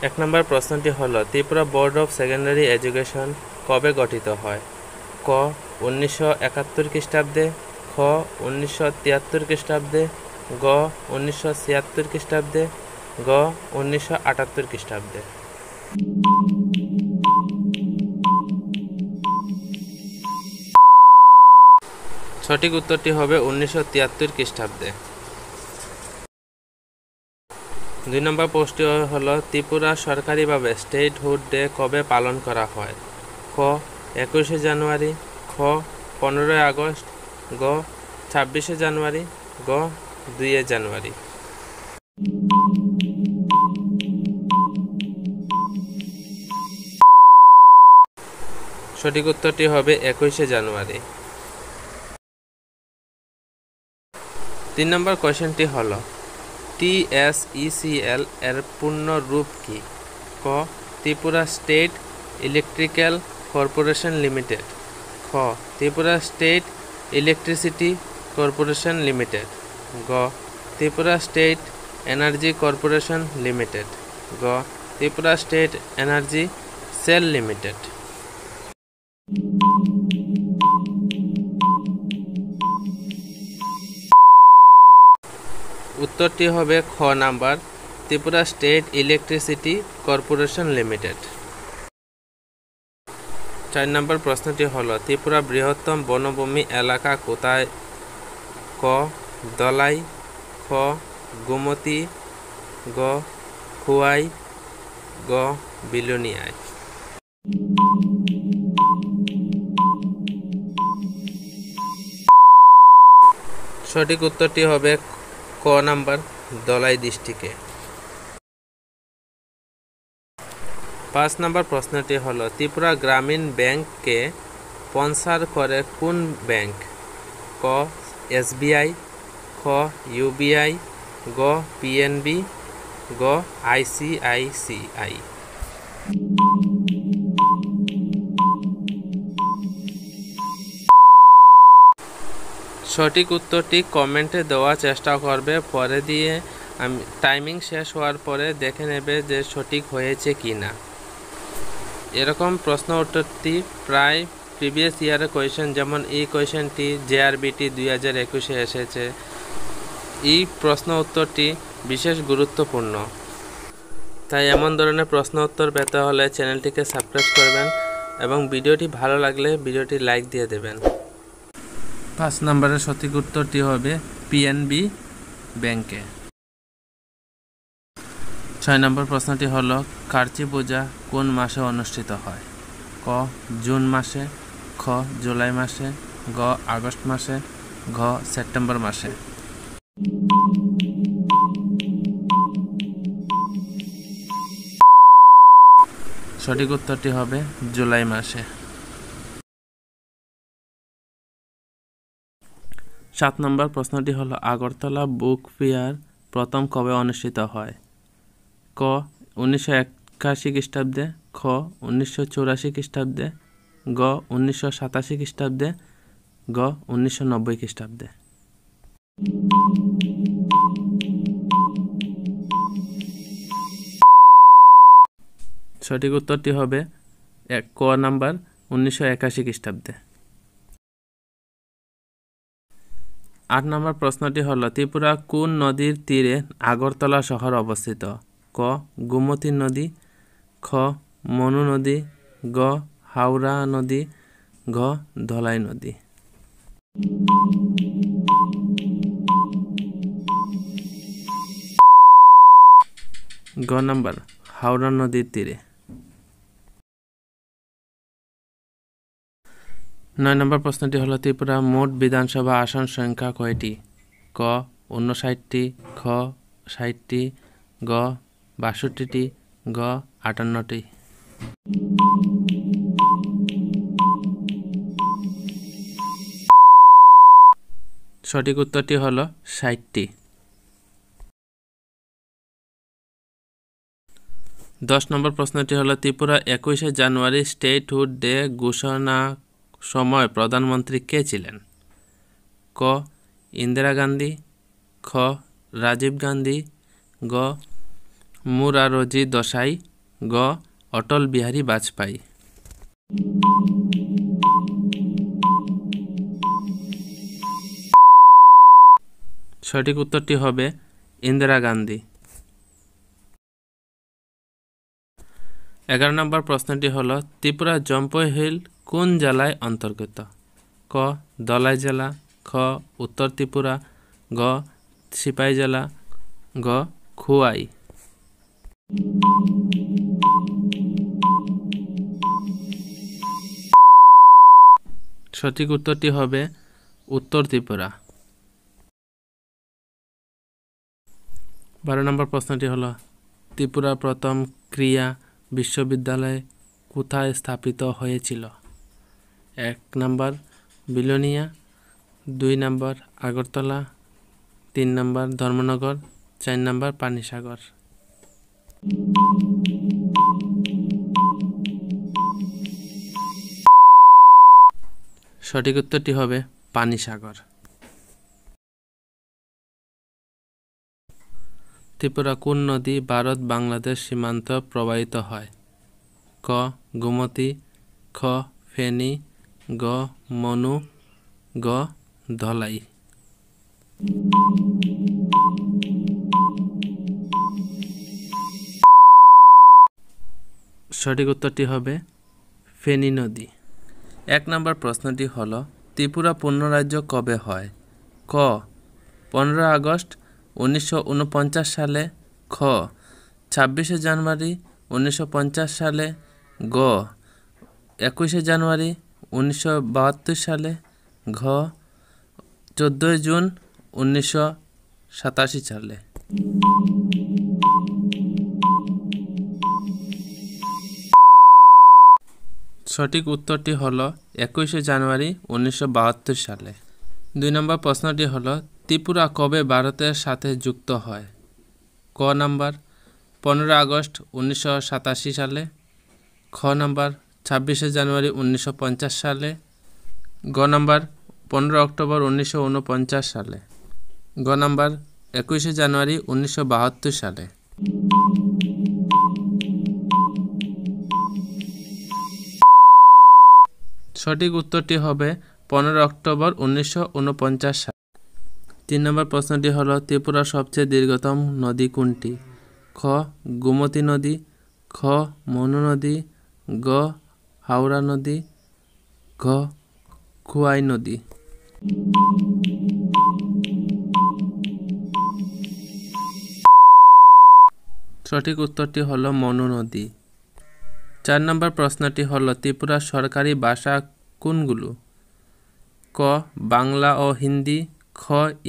এক নম্বর প্রশ্নটি হলো Tripura board of secondary education কবে গঠিত হয়? ক 1971 খ্রিস্টাব্দে, খ 1973 খ্রিস্টাব্দে, গ 1976 খ্রিস্টাব্দে, গ 1978 খ্রিস্টাব্দে। সঠিক উত্তরটি হবে 1973 খ্রিস্টাব্দে। 2 নম্বর প্রশ্নটি হলো ত্রিপুরা সরকারিভাবে স্টেটহুড ডে কবে পালন করা হয়? ক 21শে জানুয়ারি, খ 15ই আগস্ট, গ 26শে জানুয়ারি, গ 2 জানুয়ারি। সঠিক উত্তরটি হবে 21শে জানুয়ারি। 3 নম্বর কোয়েশ্চেনটি হলো TSECL এর পূর্ণ রূপ কি? ক Tripura state electrical corporation limited, খ Tripura state electricity corporation limited, গ Tripura state energy corporation limited, গ Tripura state energy cell limited. উত্তরটি হবে খ number Tripura state electricity corporation limited. 4 নম্বর প্রশ্নটি হলো ত্রিপুরা বৃহত্তম বনভূমি এলাকা কোথায়? ক দলাই, খ গোমতী, গ খুয়াই, গ বিলোনিয়ায়। সঠিক উত্তরটি হবে ক নাম্বার দলাই ডিস্ট্রিক্টে। 5 নম্বর প্রশ্নটি হলো ত্রিপুরা গ্রামীণ ব্যাংককে স্পন্সর করে কোন ব্যাংক? ক SBI, খ UBI, গ PNB, গ ICICI। সঠিক উত্তরটি কমেন্টে দেওয়ার চেষ্টা করবে, পরে দিয়ে আমি টাইমিং শেষ হওয়ার পরে দেখে নেবে যে সঠিক হয়েছে কি না। এরকম প্রশ্ন উত্তরটি প্রায় প্রিভিয়াস ইয়ারের কোয়েশ্চেন, যেমন এই কোয়েশ্চেনটি JRBT 2021-এ এসেছে। এই প্রশ্ন উত্তরটি বিশেষ গুরুত্বপূর্ণ, তাই এমন ধরনের প্রশ্ন উত্তর পেতে হলে চ্যানেলটিকে সাবস্ক্রাইব করবেন এবং ভিডিওটি ভালো লাগলে ভিডিওটি লাইক দিয়ে দেবেন। 5 নম্বরের সঠিক উত্তরটি হবে PNB ব্যাংকে। 6 নম্বর প্রশ্নটি হলো কার্চি পূজা কোন মাসে অনুষ্ঠিত হয়? ক জুন মাসে, খ জুলাই মাসে, গ আগস্ট মাসে, ঘ সেপ্টেম্বর মাসে। সঠিক উত্তরটি হবে জুলাই মাসে। 7 নম্বর প্রশ্নটি হলো আগরতলা বুক ফেয়ার প্রথম কবে অনুষ্ঠিত হয়? ক 1981 খ্রিস্টাব্দে, খ 1984 খ্রিস্টাব্দে, গ 1987 খ্রিস্টাব্দে, গ 1990 খ্রিস্টাব্দে। সঠিক উত্তরটি হবে ক নাম্বার 1981 খ্রিস্টাব্দে। 8 নম্বর প্রশ্নটি হলো ত্রিপুরা কোন নদীর তীরে আগরতলা শহর অবস্থিত? ক গোমতী নদী, খ মনু নদী, গ হাওড়া নদী, ঘ ধলাই নদী। গ নাম্বার হাওড়া নদীর তীরে। 9 নম্বর প্রশ্নটি হলো ত্রিপুরা মোট বিধানসভা আসন সংখ্যা কয়টি? ক 59টি, খ 60টি, গ 62টি, গ 58টি। সঠিক উত্তরটি হলো 60টি। 10 নম্বর প্রশ্নটি হলো ত্রিপুরা 21শে জানুয়ারি স্টেটহুড ডে ঘোষণা সময় প্রধানমন্ত্রী কে ছিলেন? ক ইন্দিরা গান্ধী, খ রাজীব গান্ধী, গ মোরারজি দেশাই, গ অটল বিহারী বাজপেয়ী। সঠিক উত্তরটি হবে ইন্দিরা গান্ধী। 11 নম্বর প্রশ্নটি হলো ত্রিপুরা জম্পই হিল কোন জেলায় অন্তর্গত? ক ধলাই জেলা, খ উত্তর ত্রিপুরা, গ সিপাই জেলা, গ খোয়াই। সঠিক উত্তরটি হবে উত্তর ত্রিপুরা। 12 নম্বর প্রশ্নটি হলো ত্রিপুরা প্রথম ক্রিয়া বিশ্ববিদ্যালয় কোথায় স্থাপিত হয়েছিল? 1 নম্বর বিলোনিয়া, 2 নম্বর আগরতলা, 3 নম্বর ধর্মনগর, 4 নম্বর পানিসাগর। সঠিক উত্তরটি হবে পানিসাগর। ত্রিপুরা কোন নদী ভারত বাংলাদেশ সীমান্ত প্রবাহিত হয়? ক গোমতী, খ ফেনী, গ মনু, গ ধলাই। সঠিক উত্তরটি হবে ফেনী নদী। 1 নম্বর প্রশ্নটি হলো ত্রিপুরা পূর্ণরাজ্য কবে হয়? ক 15 আগস্ট 1949 সালে, খ 26 জানুয়ারি 1950 সালে, গ 21 জানুয়ারি 1972 সালে, ঘ 14 জুন 1987 সালে। সঠিক উত্তরটি হলো 21 জানুয়ারি 1972 সালে। 2 নম্বর প্রশ্নটি হলো ত্রিপুরা কবে ভারতের সাথে যুক্ত হয়? ক নাম্বার 15 আগস্ট 1987 সালে, খ নাম্বার 26 জানুয়ারি 1950 সালে, গ নাম্বার 15 অক্টোবর 1949 সালে, গ নাম্বার 21 জানুয়ারি 1972 সালে। সঠিক উত্তরটি হবে 15 অক্টোবর 1949 সালে। 3 নম্বর প্রশ্নটি হলো ত্রিপুরার সবচেয়ে দীর্ঘতম নদী কোনটি? খ গোমতী নদী, খ মনু নদী, গ হাওড়া নদী, ঘ খোয়াই নদী। সঠিক উত্তরটি হলো মনু নদী। 4 নম্বর প্রশ্নটি হলো ত্রিপুরার সরকারি ভাষা কোনগুলো? ক বাংলা ও হিন্দি, খ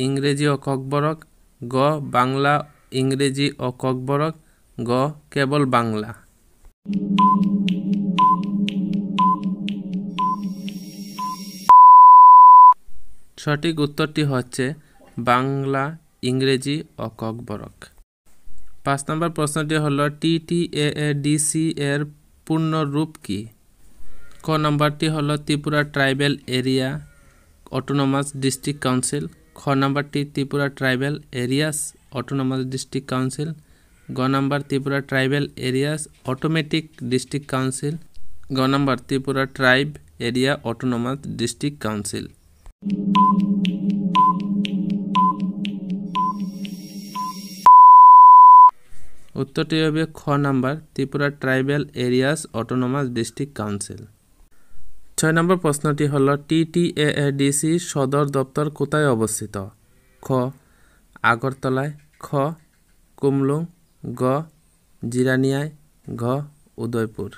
ইংরেজি ও ককবরক, গ বাংলা ইংরেজি ও ককবরক, গ কেবল বাংলা। সঠিক উত্তরটি হচ্ছে বাংলা ইংরেজি ও ককবরক। 5 নম্বর প্রশ্নটি হলো TTAADC এর পূর্ণ রূপ কি? ক নম্বরটি হলো Tripura tribal area autonomous district council, খ নম্বরটি Tripura tribal areas autonomous district council, গ নম্বর Tripura tribal areas automatic district council, গ নম্বর Tripura tribe area autonomous district council. উত্তরটি হবে খ number Tripura tribal areas autonomous district council. 6 নম্বর প্রশ্নটি হলো TTAADC সদর দপ্তর কোথায় অবস্থিত? খ আগরতলায়, খ কুমলুং, গ জিরানিয়ায়, ঘ উদয়পুর।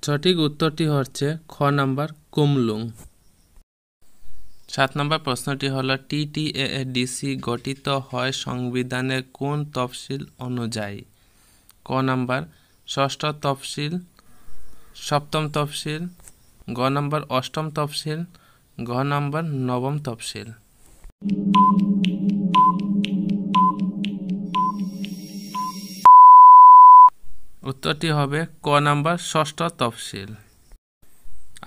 সঠিক উত্তরটি হচ্ছে খ নাম্বার কুমলুং। 7 নম্বর প্রশ্নটি হলো TTAADC গঠিত হয় সংবিধানের কোন তফসিল অনুযায়ী? ক নাম্বার 6ষ্ঠ তফসিল, 7ম তফসিল, গ নাম্বার 8ম তফসিল, ঘ নাম্বার 9ম তফসিল। উত্তরটি হবে ক নাম্বার 6ষ্ঠ তফসিল।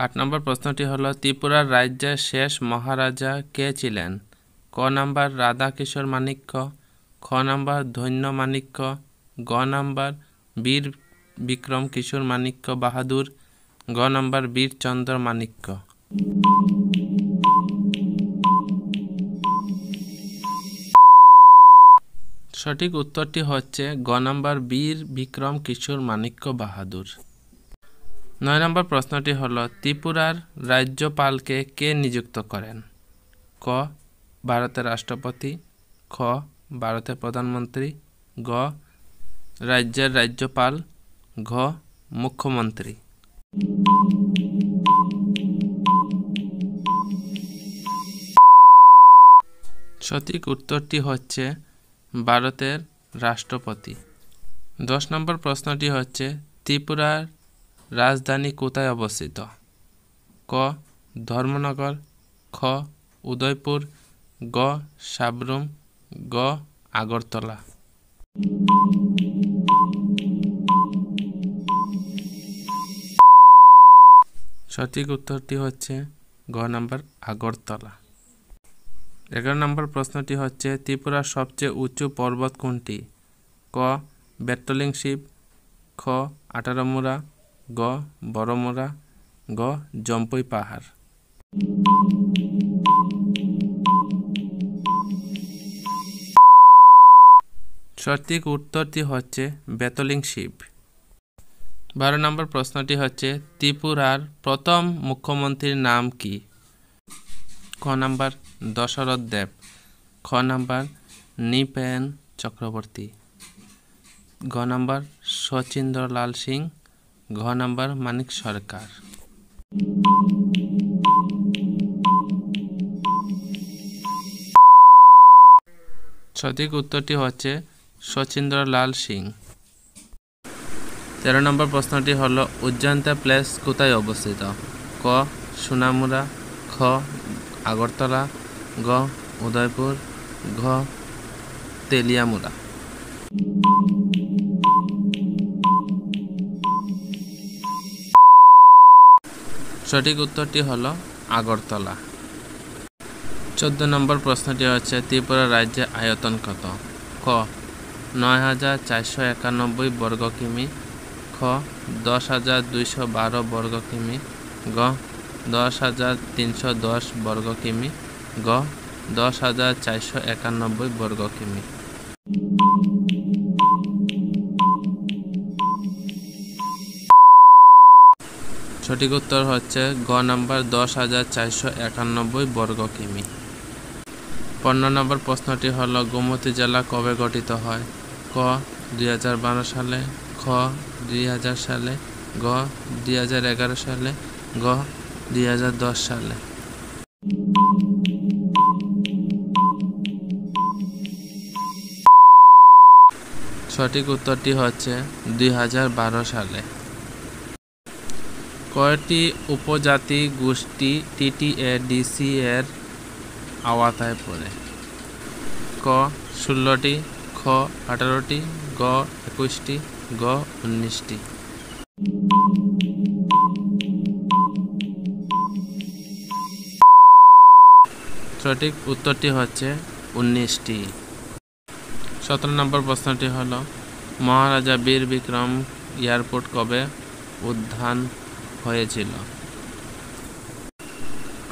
8 নম্বর প্রশ্নটি হলো ত্রিপুরার রাজ্যের শেষ মহারাজা কে ছিলেন? ক ক নাম্বার রাধা কিশোর মাণিক্য, খ নাম্বার ধন্য মাণিক্য, গ নাম্বার বীর বিক্রম কিশোর মাণিক্য বাহাদুর, গ নাম্বার বীরচন্দ্র মাণিক্য। সঠিক উত্তরটি হচ্ছে গ নাম্বার বীর বিক্রম কিশোর মাণিক্য বাহাদুর। 9 নম্বর প্রশ্নটি হলো ত্রিপুরার রাজ্যপালকে কে নিযুক্ত করেন? ক ভারতের রাষ্ট্রপতি, খ ভারতের প্রধানমন্ত্রী, গ রাজ্যের রাজ্যপাল, ঘ মুখ্যমন্ত্রী। সঠিক উত্তরটি হচ্ছে ভারতের রাষ্ট্রপতি। 10 নম্বর প্রশ্নটি হচ্ছে ত্রিপুরার রাজধানী কোথায় অবস্থিত? ক ধর্মনগর, খ উদয়পুর, গ সাবরুম, গ আগরতলা। সঠিক উত্তরটি হচ্ছে গ নাম্বার আগরতলা। 11 নম্বর প্রশ্নটি হচ্ছে ত্রিপুরার সবচেয়ে উঁচু পর্বত কোনটি? ক বেটলিং শিব, খ 18 মুড়া, গ বড়মুড়া, গ জম্পুই পাহাড়। সঠিক উত্তরটি হচ্ছে বেতলিং শিব। 12 নম্বর প্রশ্নটি হচ্ছে ত্রিপুরার প্রথম মুখ্যমন্ত্রীর নাম কি? খ নাম্বার দশরথ দেব, খ নাম্বার নৃপেন চক্রবর্তী, ঘ নাম্বার শচীন্দ্র লাল সিং, ঘ নাম্বার মানিক সরকার। সঠিক উত্তরটি হচ্ছে শচীন্দ্র লাল সিং। 13 নম্বর প্রশ্নটি হলো উজ্জয়ন্তা প্লেস কোথায় অবস্থিত? ক সোনামুড়া, খ আগরতলা, গ উদয়পুর, ঘ তেলিয়ামুড়া। সঠিক উত্তরটি হলো আগরতলা। 14 নম্বর প্রশ্নটি হচ্ছে ত্রিপুরা রাজ্যের আয়তন কত? ক 9,491 বর্গ কিমি, খ 10,212 বর্গ কিমি, গ 10,310 বর্গ কিমি, গ 10,491 বর্গ কিমি। সঠিক উত্তর হচ্ছে গ নাম্বার 10,491 বর্গ কিমি। 15 নম্বর প্রশ্নটি হলো গোমতী জেলা কবে গঠিত হয়? ক 2012 সালে, খ 2000 সালে, গ 2011 সালে, গ 2010 সালে। সঠিক উত্তরটি হচ্ছে 2012 সালে। কয়টি উপজাতি গোষ্ঠী TTADC এর আওতায় পড়ে? ক 16টি, খ 18টি, গ 21টি, গ 19টি। সঠিক উত্তরটি হচ্ছে 19টি। 17 নম্বর প্রশ্নটি হলো মহারাজা বীর বিক্রম এয়ারপোর্ট কবে উদ্বোধন হয়েছিল?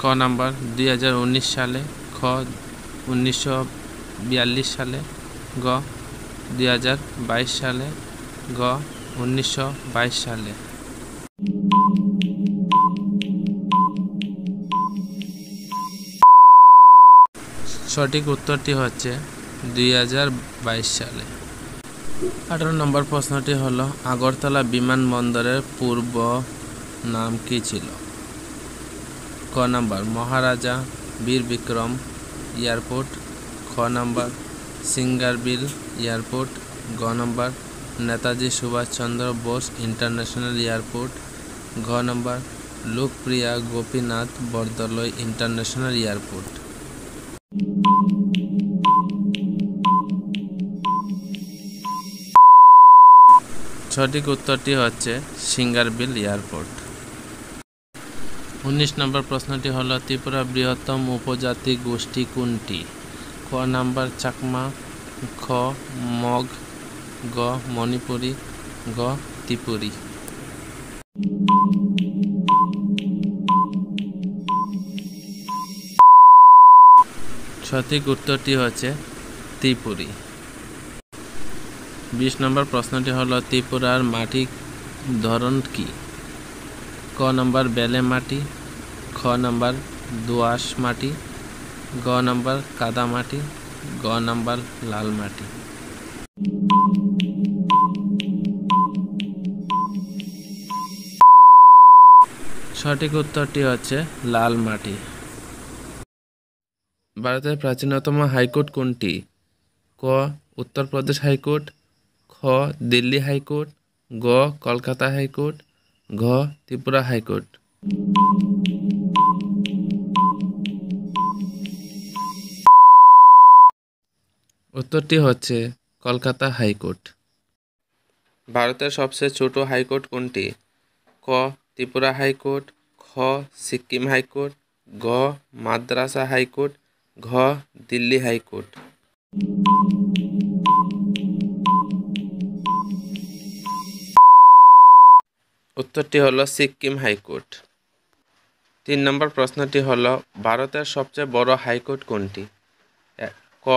ক নাম্বার 2019 সালে, খ 1942 সালে, গ 2022 সালে, গ 1922 সালে। সঠিক উত্তরটি হচ্ছে 2022 সালে। 18 নম্বর প্রশ্নটি হলো আগরতলা বিমানবন্দরের পূর্ব নাম কি ছিল? ক নাম্বার মহারাজা বীর বিক্রম এয়ারপোর্ট, খ নাম্বার সিঙ্গারবিল এয়ারপোর্ট, গ number Netaji Subhash Chandra Bose international airport, ঘ number Lokpriya Gopinath Bordoloi international airport. সঠিক উত্তরটি হচ্ছে সিঙ্গারবিল এয়ারপোর্ট। 19 নম্বর প্রশ্নটি হলো ত্রিপুরা বৃহত্তম উপজাতি গোষ্ঠী কোনটি? নাম্বার চাকমা, খ মগ, গ মণিপুরী, গ ত্রিপুরী। সঠিক উত্তরটি হচ্ছে ত্রিপুরী। 20 নম্বর প্রশ্নটি হলো ত্রিপুরার মাটির ধরন কি? ক নাম্বার বেলে মাটি, খ নাম্বার দোআঁশ মাটি, গ নাম্বার কাদা মাটি, গ নাম্বার লাল মাটি। সঠিক উত্তরটি হচ্ছে লাল মাটি। ভারতের প্রাচীনতম হাইকোর্ট কোনটি? ক উত্তরপ্রদেশ হাইকোর্ট, খ দিল্লি হাইকোর্ট, গ কলকাতা হাইকোর্ট, ঘ ত্রিপুরা হাইকোর্ট। উত্তরটি হচ্ছে কলকাতা হাইকোর্ট। ভারতের সবচেয়ে ছোট হাইকোর্ট কোনটি? ক ত্রিপুরা হাইকোর্ট, খ সিক্কিম হাইকোর্ট, গ মাদ্রাসা হাইকোর্ট, ঘ দিল্লি হাইকোর্ট। উত্তরটি হলো সিক্কিম হাইকোর্ট। 3 নম্বর প্রশ্নটি হলো ভারতের সবচেয়ে বড় হাইকোর্ট কোনটি? ক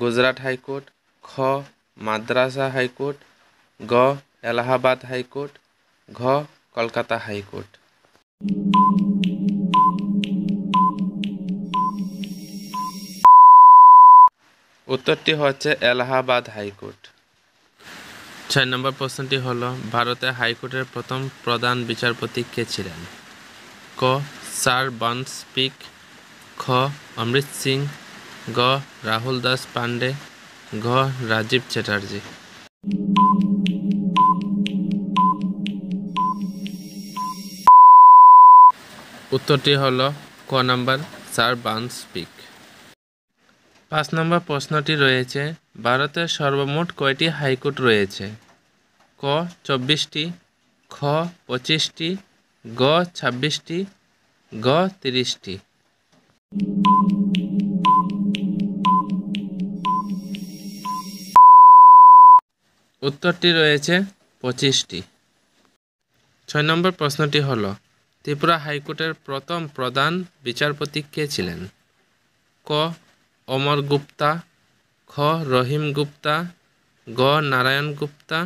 গুজরাট হাইকোর্ট, খ মাদ্রাসা হাইকোর্ট, গ এলাহাবাদ হাইকোর্ট, ঘ কলকাতা হাইকোর্ট। উত্তরটি হচ্ছে এলাহাবাদ হাইকোর্ট। 6 নম্বর প্রশ্নটি হলো ভারতের হাইকোর্টের প্রথম প্রধান বিচারপতি কে ছিলেন? ক স্যার বার্নস পিক, খ অমৃত সিং, গ রাহুল দাস পান্ডে, ঘ রাজীব চ্যাটার্জি। উত্তরটি হলো ক নাম্বার স্যার বার্নস পিক। 5 নম্বর প্রশ্নটি রয়েছে ভারতের সর্বমোট কয়টি হাইকোর্ট রয়েছে? ক 24টি, খ 25টি, গ 26টি, গ 30টি। উত্তরটি রয়েছে 25টি। 6 নম্বর প্রশ্নটি হলো ত্রিপুরা হাইকোর্টের প্রথম প্রধান বিচারপতি কে ছিলেন? ক অমর গুপ্তা, খ রহিম গুপ্তা, গ নারায়ণ গুপ্তা,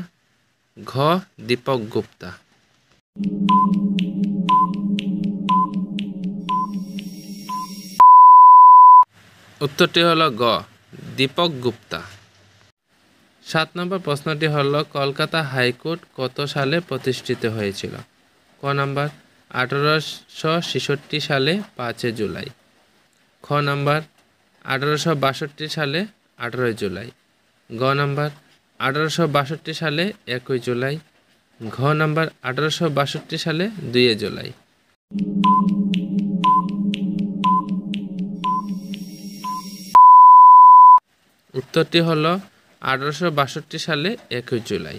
ঘ দীপক গুপ্তা। উত্তরটি হলো গ দীপক গুপ্তা। 7 নম্বর প্রশ্নটি হলো কলকাতা হাইকোর্ট কত সালে প্রতিষ্ঠিত হয়েছিল? ক নাম্বার 1866 সালে 5 জুলাই, খ নাম্বার 1862 সালে 18 জুলাই, গ নাম্বার 1862 সালে 1 জুলাই, ঘ নাম্বার 1862 সালে 2 জুলাই। উত্তরটি হলো 1862 সালে 1 জুলাই।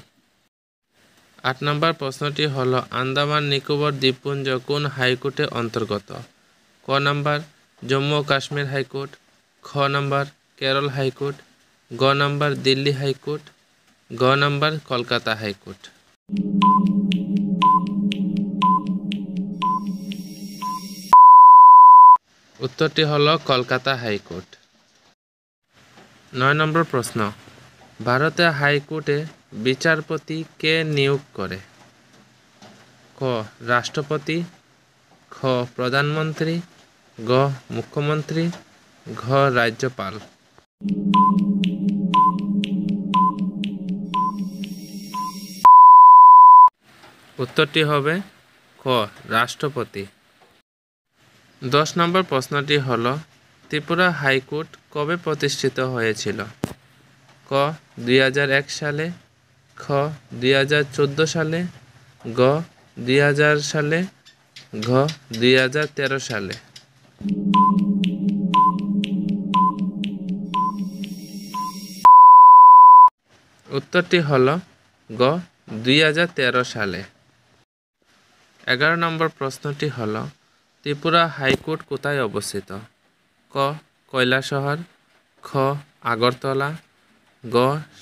8 নম্বর প্রশ্নটি হলো আন্দামান নিকোবর দ্বীপপুঞ্জ কোন হাইকোর্টের অন্তর্গত? ক নাম্বার জম্মু ও কাশ্মীর হাইকোর্ট, খ নাম্বার কেরল হাইকোর্ট, গ নাম্বার দিল্লি হাইকোর্ট, ঘ নাম্বার কলকাতা হাইকোর্ট। উত্তরটি হলো কলকাতা হাইকোর্ট। 9 নম্বর প্রশ্ন ভারতের হাইকোর্টে বিচারপতি কে নিয়োগ করে? ক রাষ্ট্রপতি, খ প্রধানমন্ত্রী, গ মুখ্যমন্ত্রী, ঘ রাজ্যপাল। উত্তরটি হবে খ রাষ্ট্রপতি। 10 নম্বর প্রশ্নটি হলো ত্রিপুরা হাইকোর্ট কবে প্রতিষ্ঠিত হয়েছিল? ক 2001 সালে, খ 2014 সালে, গ 2000 সালে, ঘ 2013 সালে। উত্তরটি হলো গ 2013 সালে। 11 নম্বর প্রশ্নটি হলো ত্রিপুরা হাইকোর্ট কোথায় অবস্থিত? ক কৈলাসহর, খ আগরতলা, গ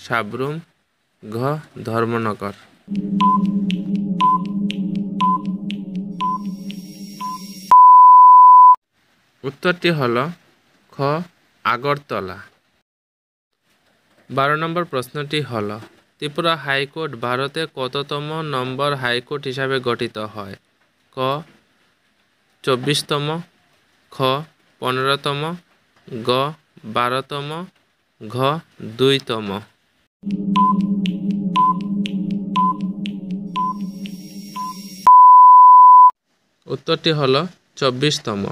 সাবরুম, ঘ ধর্মনগর। উত্তরটি হল খ আগরতলা। 12 নম্বর প্রশ্নটি হল ত্রিপুরা হাইকোর্ট ভারতে কততম নম্বর হাইকোর্ট হিসাবে গঠিত হয়? ক 24তম, খ 15তম, গ 12তম, ঘ 2তম। উত্তরটি হল 24তম।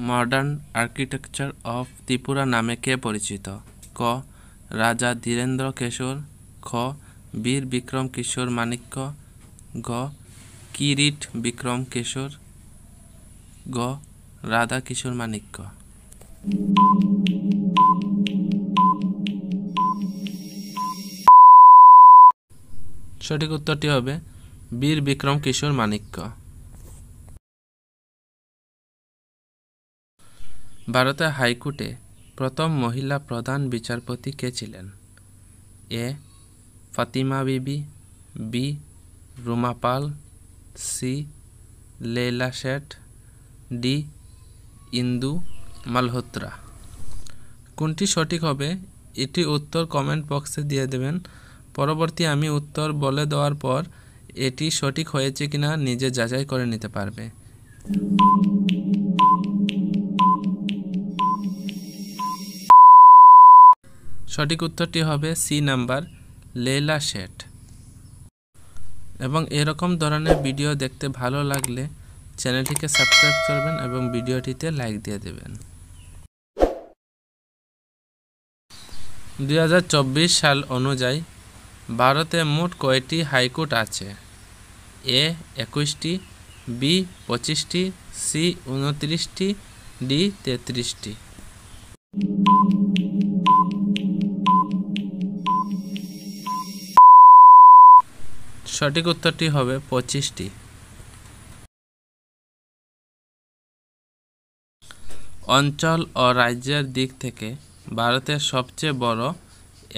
মডার্ন আর্কিটেকচার অফ ত্রিপুরা নামে কে পরিচিত? ক রাজা ধীরেন্দ্র কেশর, খ বীর বিক্রম কিশোর মাণিক্য, গ কিরিট বিক্রম কেশর, গ রাধা কিশোর মাণিক্য। সঠিক উত্তরটি হবে বীর বিক্রম কিশোর মাণিক্য। ভারতের হাইকোর্টে প্রথম মহিলা প্রধান বিচারপতি কে ছিলেন? এ ফাতিমা বিবি, বি রুমা পাল, সি লেলা শেঠ, ডি ইন্দু মালহোত্রা। কোনটি সঠিক হবে এটি উত্তর কমেন্ট বক্সে দিয়ে দেবেন। পরবর্তী আমি উত্তর বলে দেওয়ার পর এটি সঠিক হয়েছে কিনা নিজে যাচাই করে নিতে পারবে। সঠিক উত্তরটি হবে সি নাম্বার লেলা শেঠ। এবং এরকম ধরনের ভিডিও দেখতে ভালো লাগলে চ্যানেলটিকে সাবস্ক্রাইব করবেন এবং ভিডিওটিতে লাইক দিয়ে দেবেন। 2024 সাল অনুযায়ী ভারতে মোট কয়টি হাইকোর্ট আছে? এ 21টি, বি 25টি, সি 29টি, ডি 33টি। সঠিক উত্তরটি হবে 25টি। অঞ্চল ও রাজ্যের দিক থেকে ভারতের সবচেয়ে বড়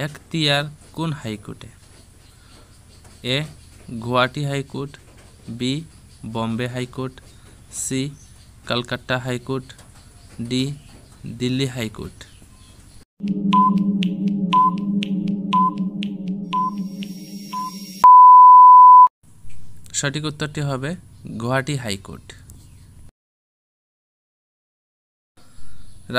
এখতিয়ার কোন হাইকোর্টে? A Guwahati high court, B Bombay high court, C Kolkata high court, D Delhi high court. সঠিক উত্তরটি হবে গুয়াহাটি হাইকোর্ট।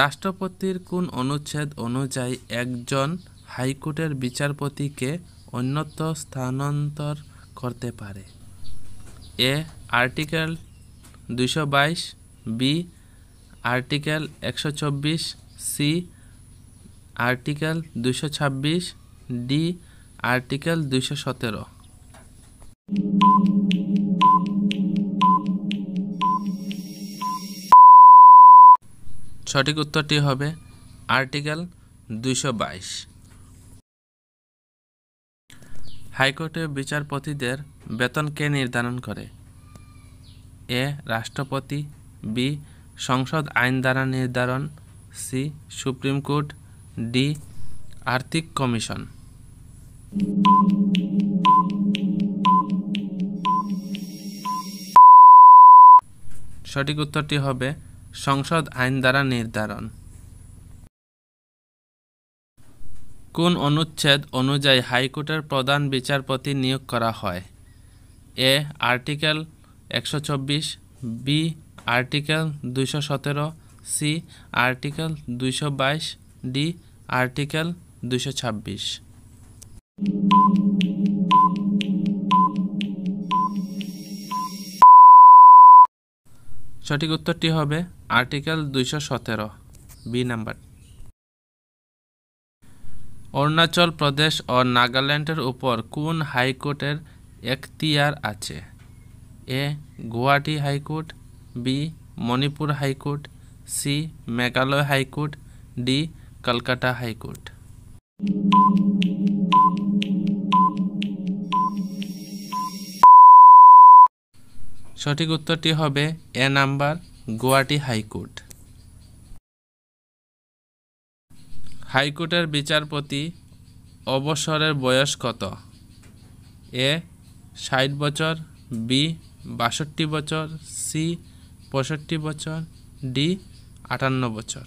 রাষ্ট্রপতির কোন অনুচ্ছেদ অনুযায়ী একজন হাইকোর্টের বিচারপতিকে অন্যত্র স্থানান্তর করতে পারে? A article 222, B article 124, C article 226, D article 217। সঠিক উত্তরটি হবে আর্টিকেল 222। হাইকোর্টের বিচারপতিদের বেতন কে নির্ধারণ করে? এ রাষ্ট্রপতি, বি সংসদ আইন দ্বারা নির্ধারণ, সি সুপ্রিম কোর্ট, ডি আর্থিক কমিশন। সঠিক উত্তরটি হবে সংসদ আইন দ্বারা নির্ধারণ। কোন অনুচ্ছেদ অনুযায়ী হাইকোর্টের প্রধান বিচারপতি নিয়োগ করা হয়? A article 124, B article 217, C article 222, D article 226। সঠিক উত্তরটি হবে article 217, B number. Arunachal Pradesh ও নাগাল্যান্ডের উপর কোন হাইকোর্টের এখতিয়ার আছে? A Guwahati high court, B Manipur high court, C Meghalaya high court, D Kolkata high court. সঠিক উত্তরটি হবে এ নাম্বার গুয়াহাটি হাইকোর্ট। হাইকোর্টের বিচারপতি অবসরের বয়স কত? এ 60 বছর, বি 62 বছর, সি 65 বছর, ডি 58 বছর।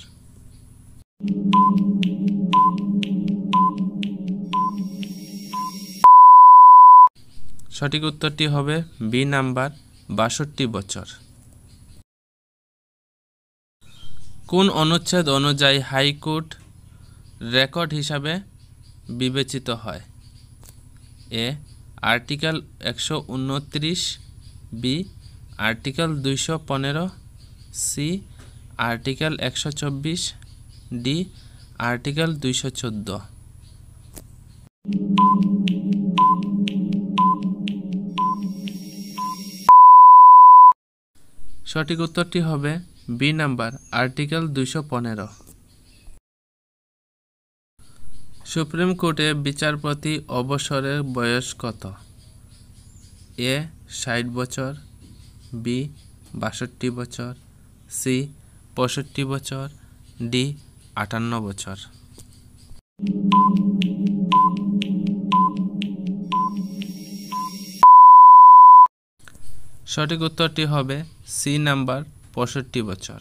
সঠিক উত্তরটি হবে বি নাম্বার 62 বছর। কোন অনুচ্ছেদ অনুযায়ী হাইকোর্ট রেকর্ড হিসাবে বিবেচিত হয়? A article 129, B article 215, C article 124, D article 214। সঠিক উত্তরটি হবে বি নাম্বার আর্টিকেল 215। সুপ্রিম কোর্টে বিচারপতি অবসরের বয়স কত? এ 60 বছর, বি 62 বছর, সি 65 বছর, ডি 58 বছর। সঠিক উত্তরটি হবে সি নাম্বার 65 বছর।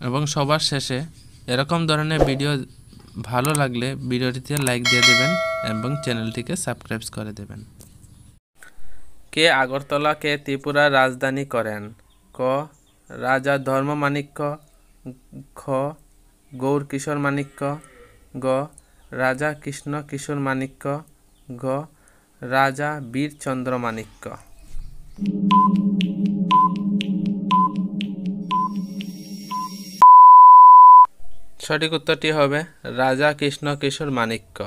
এবং সবার শেষে এরকম ধরনের ভিডিও ভালো লাগলে ভিডিওটিতে লাইক দিয়ে দেবেন এবং চ্যানেলটিকে সাবস্ক্রাইব করে দেবেন। কে আগরতলাকে ত্রিপুরার রাজধানী করেন? ক রাজা ধর্মমাণিক্য, খ গৌর কিশোর মাণিক্য, গ রাজা কৃষ্ণ কিশোর মাণিক্য, গ রাজা বীরচন্দ্র মাণিক্য। সঠিক উত্তরটি হবে রাজা কৃষ্ণ কিশোর মাণিক্য।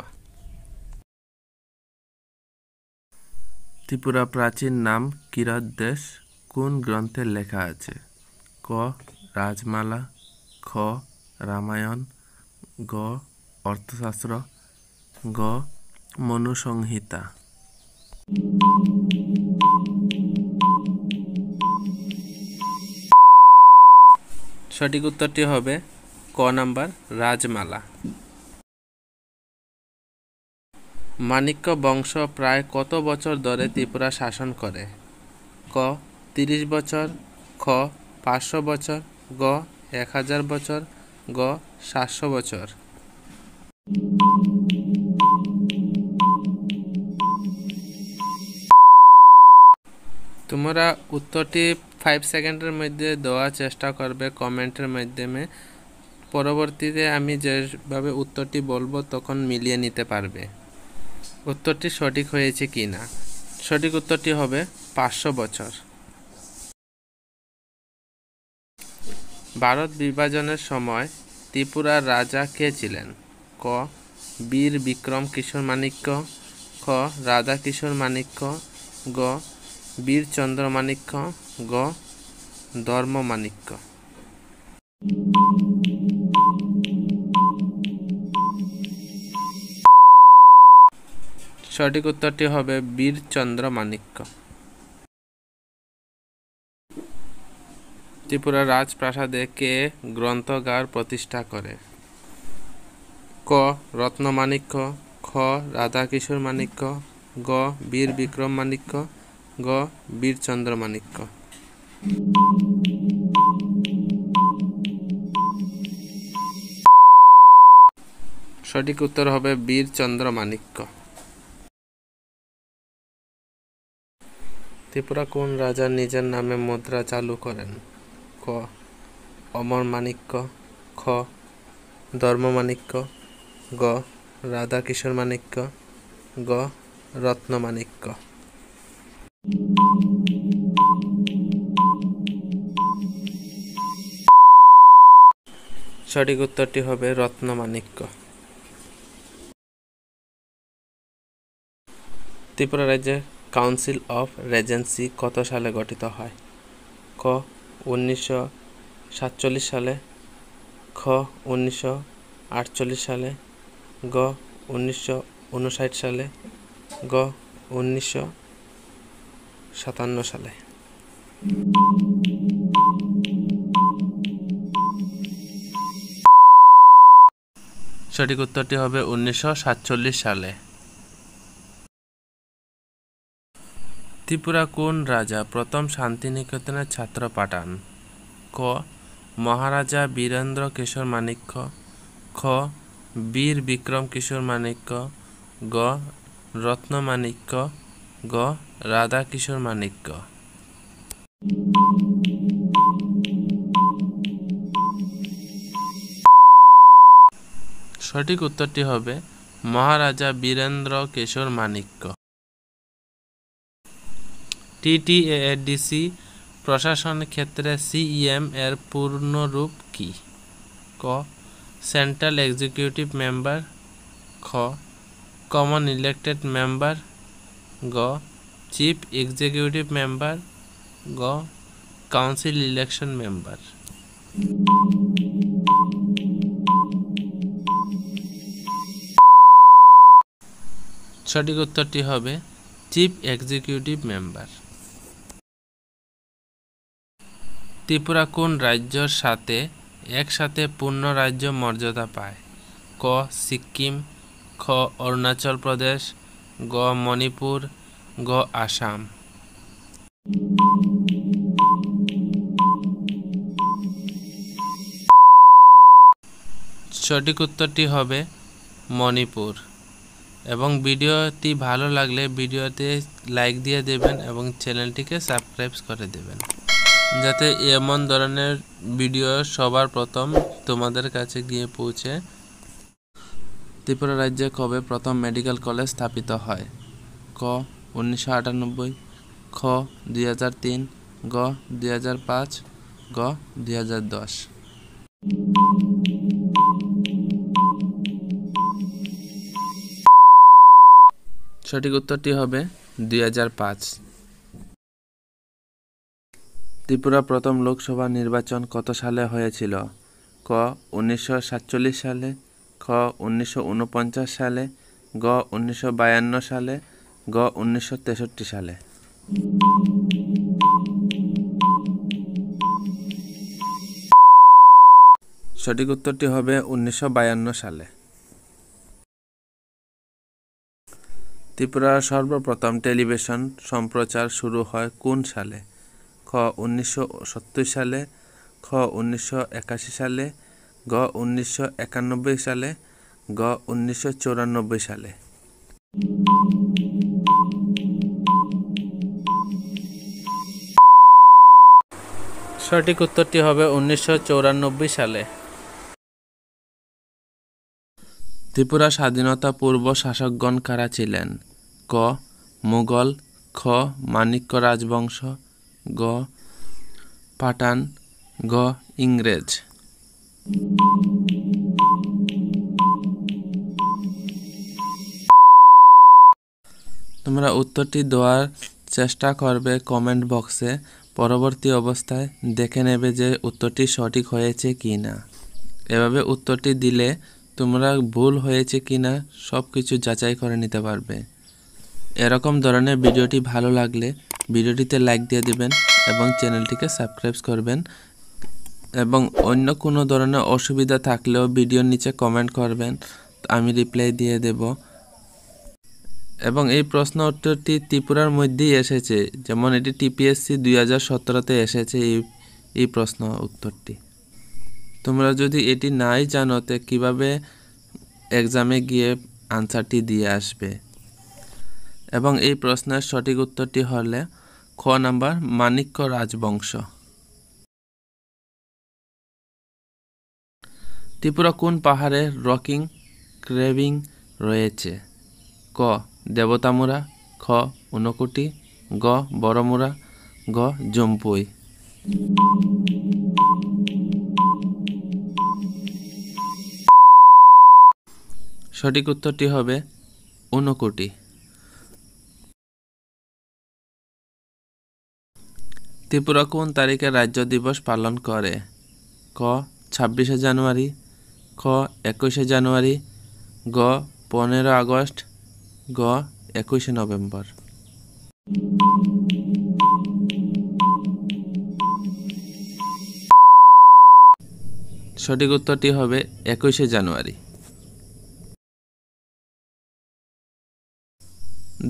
ত্রিপুরা প্রাচীন নাম কিরাত দেশ কোন গ্রন্থে লেখা আছে? ক রাজমালা, খ রামায়ণ, গ অর্থশাস্ত্র, গ মনুসংহিতা। সঠিক উত্তরটি হবে ক নাম্বার রাজমালা। মাণিক্য বংশ প্রায় কত বছর ধরে ত্রিপুরা শাসন করে? ক 30 বছর, খ 500 বছর, গ 1000 বছর, গ 700 বছর। তোমরা উত্তরটি 5 সেকেন্ডের মধ্যে দেওয়ার চেষ্টা করবে কমেন্টের মাধ্যমে। পরবর্তীতে আমি যেভাবে উত্তরটি বলবো তখন মিলিয়ে নিতে পারবে উত্তরটি সঠিক হয়েছে কি না। সঠিক উত্তরটি হবে 500 বছর। ভারত বিভাজনের সময় ত্রিপুরার রাজা কে ছিলেন? ক বীর বিক্রম কিশোর মাণিক্য, খ রাধা কিশোর মাণিক্য, গ বীরচন্দ্র মাণিক্য, গ ধর্ম মাণিক্য। সঠিক উত্তরটি হবে বীরচন্দ্র মাণিক্য। ত্রিপুরা রাজপ্রাসাদে কে গ্রন্থাগার প্রতিষ্ঠা করে? ক রত্নমাণিক্য, খ রাধাকিশোর মাণিক্য, গ বীর বিক্রম মাণিক্য, গ বীরচন্দ্র মাণিক্য। সঠিক উত্তর হবে বীরচন্দ্র মাণিক্য। ত্রিপুরা কোন রাজা নিজের নামে মুদ্রা চালু করেন? ক অমর মাণিক্য, খ ধর্মমাণিক্য, গ রাধাকিশোর মাণিক্য, গ রত্নমাণিক্য। সঠিক উত্তরটি হবে রত্নমাণিক্য। ত্রিপুরা রাজ্যে কাউন্সিল অফ রেজেন্সি কত সালে গঠিত হয়? ক 1947 সালে, খ 1948 সালে, গ 1959 সালে, গ 1957 সালে। সঠিক উত্তরটি হবে 1947 সালে। ত্রিপুরা কোন রাজা প্রথম শান্তিনিকেতনের ছাত্র পাঠান? ক মহারাজা বীরেন্দ্র কিশোর মাণিক্য, খ বীর বিক্রম কিশোর মাণিক্য, গ রত্নমাণিক্য, গ রাধা কিশোর মাণিক্য। সঠিক উত্তরটি হবে মহারাজা বীরেন্দ্র কিশোর মাণিক্য। টিটিএডিসি প্রশাসন ক্ষেত্রে সিইএম এর পূর্ণরূপ কি? ক সেন্ট্রাল এক্সিকিউটিভ মেম্বার, খ কমন ইলেক্টেড মেম্বার, গ চিফ এক্সিকিউটিভ মেম্বার, গ কাউন্সিল ইলেকশন মেম্বার। সঠিক উত্তরটি হবে চিফ এক্সিকিউটিভ মেম্বার। ত্রিপুরা কোন রাজ্যের সাথে একসাথে পূর্ণ রাজ্য মর্যাদা পায়? ক সিক্কিম, খ অরুণাচল প্রদেশ, গ মণিপুর, গ আসাম। সঠিক উত্তরটি হবে মণিপুর। এবং ভিডিওটি ভালো লাগলে ভিডিওতে লাইক দিয়ে দেবেন এবং চ্যানেলটিকে সাবস্ক্রাইব করে দেবেন, যাতে এমন ধরনের ভিডিও সবার প্রথম তোমাদের কাছে গিয়ে পৌঁছে। ত্রিপুরা রাজ্যে কবে প্রথম মেডিকেল কলেজ স্থাপিত হয়? ক 1998, খ 2003, গ 2005, গ 2010। সঠিক উত্তরটি হবে 2005। ত্রিপুরা প্রথম লোকসভা নির্বাচন কত সালে হয়েছিল? ক 1947 সালে, খ 1949 সালে, গ 1952 সালে, গ 1963 সালে। সঠিক উত্তরটি হবে 1952 সালে। ত্রিপুরার সর্বপ্রথম টেলিভিশন সম্প্রচার শুরু হয় কোন সালে? খ 1970 সালে, খ 1981 সালে, গ 1991 সালে, গ 1994 সালে। সঠিক উত্তরটি হবে 1994 সালে। ত্রিপুরা স্বাধীনতা পূর্ব শাসকগণ কারা ছিলেন? ক মুঘল, খ মাণিক্য রাজবংশ, গ পাঠান, গ ইংরেজ। তোমরা উত্তরটি দেওয়ার চেষ্টা করবে কমেন্ট বক্সে। পরবর্তী অবস্থায় দেখে নেবে যে উত্তরটি সঠিক হয়েছে কি না। এভাবে উত্তরটি দিলে তোমরা ভুল হয়েছে কি না সব কিছু যাচাই করে নিতে পারবে। এরকম ধরনের ভিডিওটি ভালো লাগলে ভিডিওটিতে লাইক দিয়ে দিবেন এবং চ্যানেলটিকে সাবস্ক্রাইব করবেন। এবং অন্য কোনো ধরনের অসুবিধা থাকলেও ভিডিওর নিচে কমেন্ট করবেন, আমি রিপ্লাই দিয়ে দেব। এবং এই প্রশ্ন উত্তরটি ত্রিপুরার মধ্যেই এসেছে, যেমন এটি টিপিএসসি 2017-তে এসেছে এই প্রশ্ন উত্তরটি। তোমরা যদি এটি নাই জানো তো কীভাবে এক্সামে গিয়ে আনসারটি দিয়ে আসবে। এবং এই প্রশ্নের সঠিক উত্তরটি হলে খ নাম্বার মাণিক্য রাজবংশ। ত্রিপুরা কোন পাহাড়ে রকিং ক্রেভিং রয়েছে? ক দেবতামুরা, খ ঊনকোটি, গ বড়মুরা, গ জম্পুই। সঠিক উত্তরটি হবে ঊনকোটি। ত্রিপুরা কোন তারিখে রাজ্য দিবস পালন করে? ক 26শে জানুয়ারি, খ 21শে জানুয়ারি, গ 15 আগস্ট, গ 21শে নভেম্বর। সঠিক উত্তরটি হবে 21শে জানুয়ারি।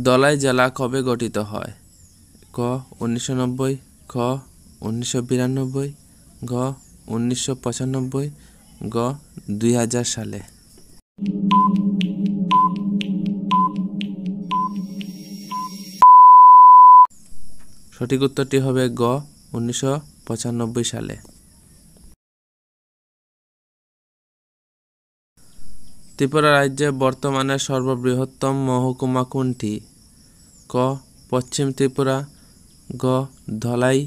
ধলাই জেলা কবে গঠিত হয়? ক 1990, খ 1992, গ 1995, গ 2000 সালে। সঠিক উত্তরটি হবে গ 1995 সালে। ত্রিপুরা রাজ্যে বর্তমানে সর্ববৃহত্তম মহকুমা কোনটি? ক পশ্চিম ত্রিপুরা, গ ধলাই,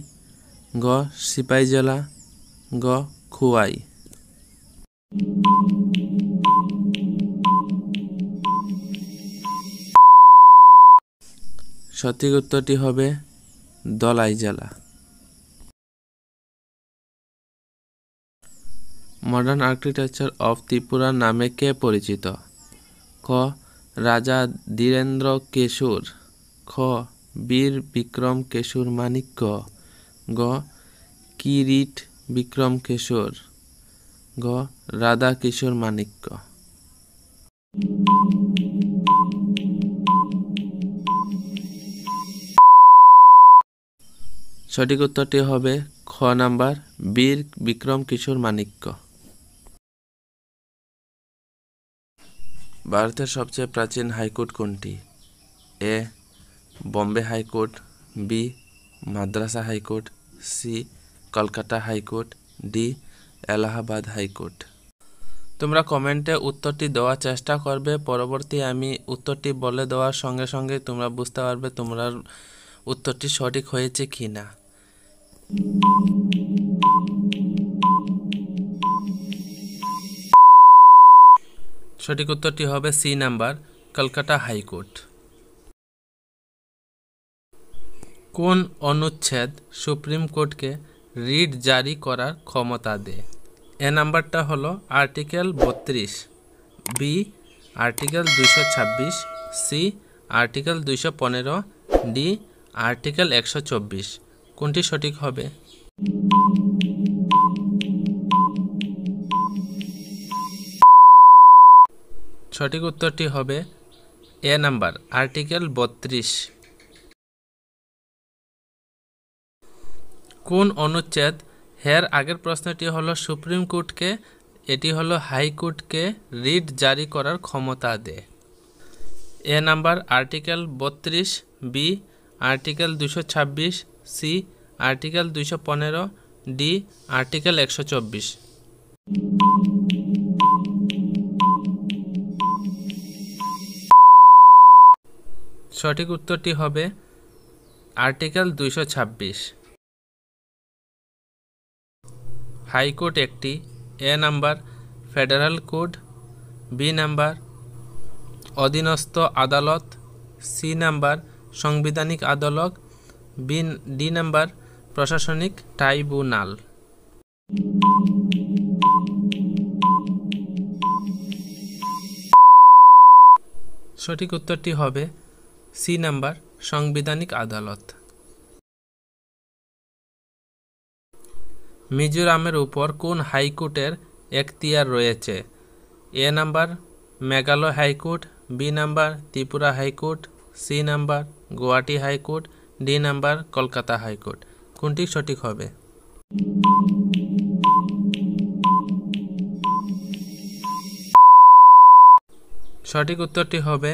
গ সিপাই জেলা, গ খোয়াই। সঠিক উত্তরটি হবে ধলাই জেলা। মডার্ন আর্কিটেকচার অফ ত্রিপুরা নামে কে পরিচিত? ক রাজা ধীরেন্দ্র কেশর, খ বীর বিক্রম কেশর মাণিক্য, গ কিরিট বিক্রম কেশর, গ রাধা কিশোর মাণিক্য। সঠিক উত্তরটি হবে খ নাম্বার বীর বিক্রম কিশোর মাণিক্য। ভারতের সবচেয়ে প্রাচীন হাইকোর্ট কোনটি? A Bombay high court, B Madras high court, C Kolkata high court, D Allahabad high court. তোমরা কমেন্টে উত্তরটি দেওয়ার চেষ্টা করবে। পরবর্তী আমি উত্তরটি বলে দেওয়ার সঙ্গে সঙ্গে তোমরা বুঝতে পারবে তোমরা উত্তরটি সঠিক হয়েছে কি না। সঠিক উত্তরটি হবে সি নাম্বার কলকাতা হাইকোর্ট। কোন অনুচ্ছেদ সুপ্রিম কোর্টকে রিট জারি করার ক্ষমতা দেয়? এ নাম্বারটা হলো article 32, B article 226, C article 215, D article 124। কোনটি সঠিক হবে? সঠিক উত্তরটি হবে এ নাম্বার আর্টিকেল 32। কোন অনুচ্ছেদ, এর আগের প্রশ্নটি হলো সুপ্রিম কোর্টকে, এটি হলো হাইকোর্টকে রিট জারি করার ক্ষমতা দেয়? A number article 32, B article 226, C article 215, D article 124। সঠিক উত্তরটি হবে আর্টিকেল 226। হাইকোর্ট একটি A number federal code, B number অধীনস্থ আদালত, সি নাম্বার সাংবিধানিক আদালত, ডি নাম্বার প্রশাসনিক ট্রাইব্যুনাল। সঠিক উত্তরটি হবে সি নাম্বার সাংবিধানিক আদালত। মিজোরামের উপর কোন হাইকোর্টের এখতিয়ার রয়েছে? A number Meghalaya high court, B number Tripura high court, C number Guwahati high court, D number Kolkata high court. কোনটি সঠিক হবে? সঠিক উত্তরটি হবে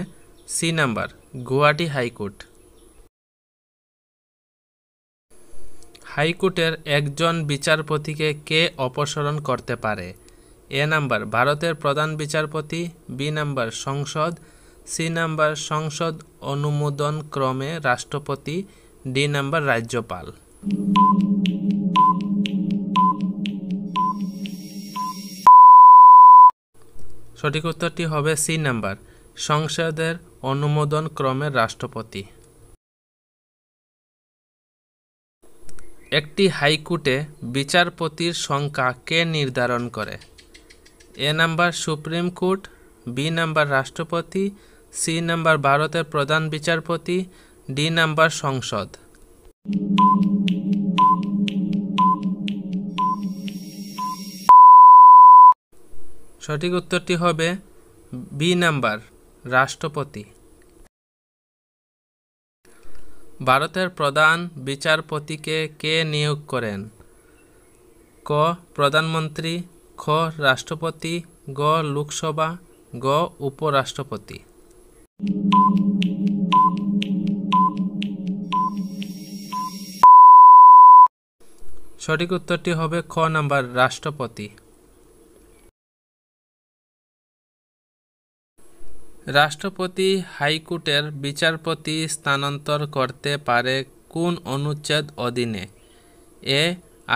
সি নাম্বার গুয়াহাটি হাইকোর্ট। হাইকোর্টের একজন বিচারপতিকে কে অপসারণ করতে পারে? এ নাম্বার ভারতের প্রধান বিচারপতি, বি নাম্বার সংসদ, সি নাম্বার সংসদ অনুমোদন ক্রমে রাষ্ট্রপতি, ডি নাম্বার রাজ্যপাল। সঠিক উত্তরটি হবে সি নাম্বার সংসদের অনুমোদন ক্রমে রাষ্ট্রপতি। একটি হাইকোর্টে বিচারপতির সংখ্যা কে নির্ধারণ করে? A number supreme court, B number রাষ্ট্রপতি, সি নাম্বার ভারতের প্রধান বিচারপতি, ডি নাম্বার সংসদ। সঠিক উত্তরটি হবে বি নাম্বার রাষ্ট্রপতি। ভারতের প্রধান বিচারপতিকে কে নিয়োগ করেন? ক প্রধানমন্ত্রী, খ রাষ্ট্রপতি, গ লোকসভা, গ উপরাষ্ট্রপতি। সঠিক উত্তরটি হবে খ নাম্বার রাষ্ট্রপতি। রাষ্ট্রপতি হাইকোর্টের বিচারপতি স্থানান্তর করতে পারে কোন অনুচ্ছেদ অধীনে? A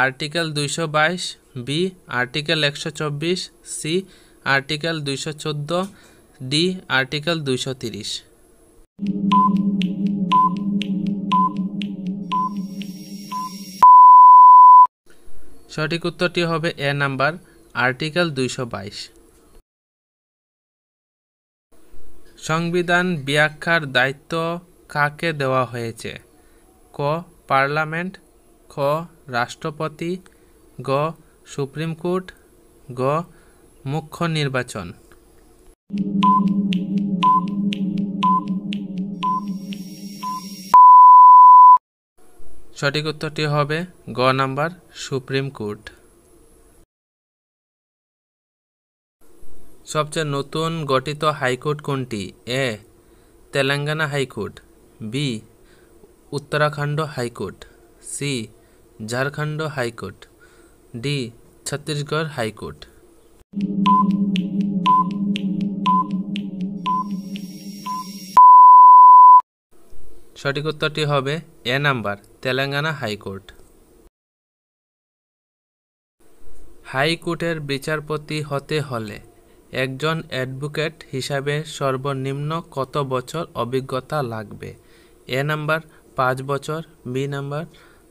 article 222, B article 124, C article 214, D article 230। সঠিক উত্তরটি হবে এ নাম্বার আর্টিকেল 222। সংবিধান ব্যাখ্যার দায়িত্ব কাকে দেওয়া হয়েছে? ক পার্লামেন্ট, খ রাষ্ট্রপতি, গ সুপ্রিম কোর্ট, গ মুখ্য নির্বাচন। সঠিক উত্তরটি হবে গ নাম্বার সুপ্রিম কোর্ট। সবচেয়ে নতুন গঠিত হাইকোর্ট কোনটি? A Telangana high court, B Uttarakhand high court, C Jharkhand high court, D Chhattisgarh high court. সঠিক উত্তরটি হবে এ নাম্বার তেলেঙ্গানা হাইকোর্ট। হাইকোর্টের বিচারপতি হতে হলে একজন অ্যাডভোকেট হিসাবে সর্বনিম্ন কত বছর অভিজ্ঞতা লাগবে? এ নাম্বার 5 বছর, বি নাম্বার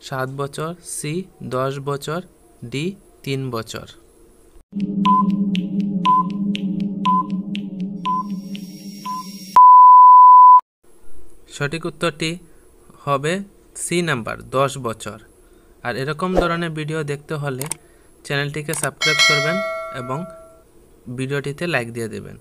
7 বছর, সি 10 বছর, ডি 3 বছর। সঠিক উত্তরটি হবে সি নাম্বার 10 বছর। আর এরকম ধরনের ভিডিও দেখতে হলে চ্যানেলটিকে সাবস্ক্রাইব করবেন এবং ভিডিওটিতে লাইক দিয়ে দেবেন।